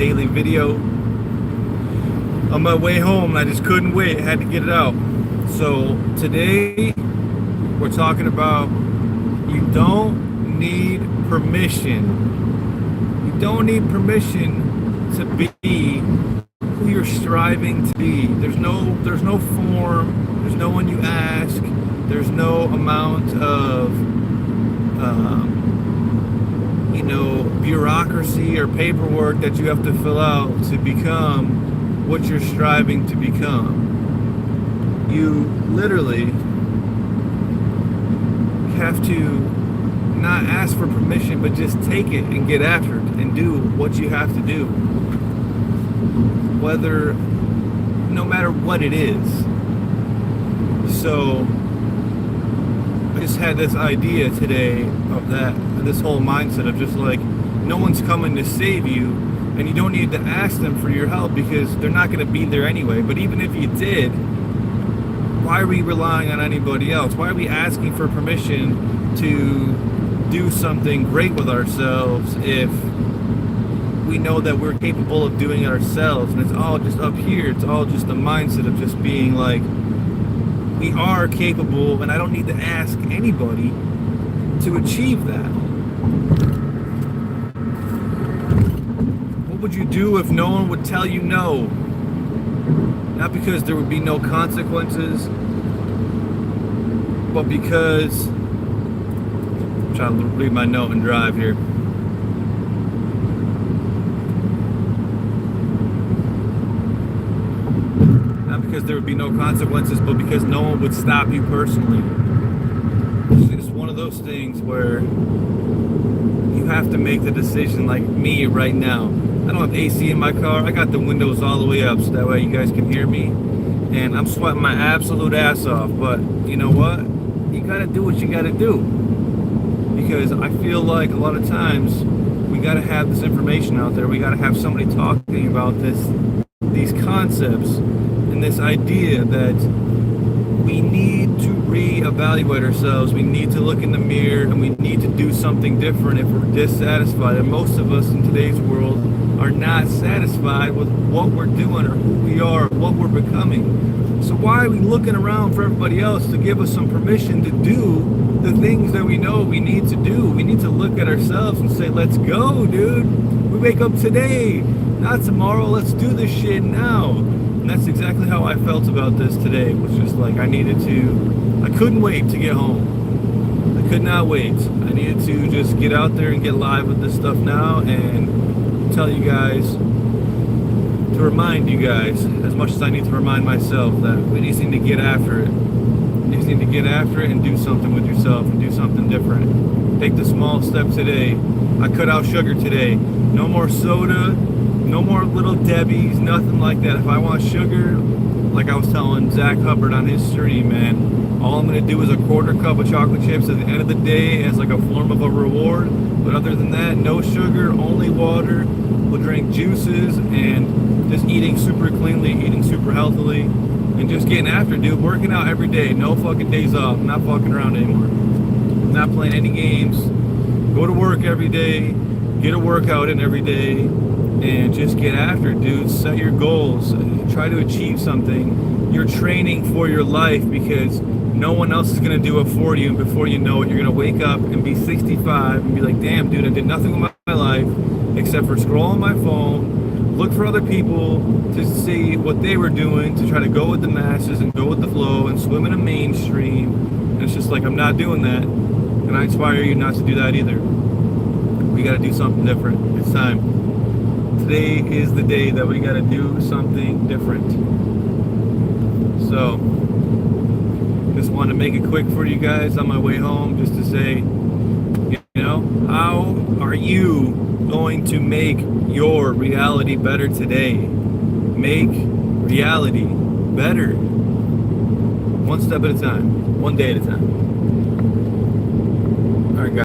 daily video. On my way home, I just couldn't wait. I had to get it out. So today, we're talking about you don't need permission. You don't need permission to be who you're striving to be. There's no form. There's no one you ask. There's no amount of bureaucracy or paperwork that you have to fill out to become what you're striving to become. You literally have to not ask for permission, but just take it and get after it and do what you have to do, no matter what it is. So I just had this idea today of that, this whole mindset of just like, no one's coming to save you, and you don't need to ask them for your help because they're not going to be there anyway. But even if you did, why are we relying on anybody else? Why are we asking for permission to do something great with ourselves if we know that we're capable of doing it ourselves? And it's all just up here. It's all just the mindset of just being like, we are capable, and I don't need to ask anybody to achieve that. What would you do if no one would tell you no? Not because there would be no consequences, but because I'm trying to read my note and drive here. Not because there would be no consequences, but because no one would stop you personally. It's just one of those things where you have to make the decision, like me right now. I don't have AC in my car. I got the windows all the way up so that way you guys can hear me. And I'm sweating my absolute ass off. But you know what? You gotta do what you gotta do. Because I feel like a lot of times we gotta have this information out there. We gotta have somebody talking about these concepts and this idea that we need to reevaluate ourselves. We need to look in the mirror and we need to do something different if we're dissatisfied. And most of us in today's world are not satisfied with what we're doing or who we are, what we're becoming. So why are we looking around for everybody else to give us some permission to do the things that we know we need to do? We need to look at ourselves and say, let's go, dude. We wake up today, not tomorrow. Let's do this shit now. And that's exactly how I felt about this today. It was just like I couldn't wait to get home. I could not wait. I needed to just get out there and get live with this stuff now and tell you guys, to remind you guys, as much as I need to remind myself, that we just need to get after it. You just need to get after it and do something with yourself and do something different. Take the small step today. I cut out sugar today. No more soda, no more Little Debbie's, nothing like that. If I want sugar, like I was telling Zach Hubbard on his stream, man, all I'm going to do is a quarter cup of chocolate chips at the end of the day as like a form of a reward. But other than that, no sugar, only water. We'll drink juices and just eating super cleanly, eating super healthily, and just getting after it, dude. Working out every day, no fucking days off. I'm not fucking around anymore. I'm not playing any games. Go to work every day, get a workout in every day, and just get after it, dude. Set your goals. Try to achieve something. You're training for your life because no one else is going to do it for you. And before you know it, you're going to wake up and be 65 and be like, damn, dude, I did nothing with my life except for scroll on my phone, look for other people to see what they were doing, to try to go with the masses and go with the flow and swim in a mainstream. And it's just like, I'm not doing that. And I inspire you not to do that either. We got to do something different. It's time. Today is the day that we got to do something different. So, just wanted to make it quick for you guys on my way home, just to say, you know, how are you going to make your reality better today? Make reality better. One step at a time, one day at a time.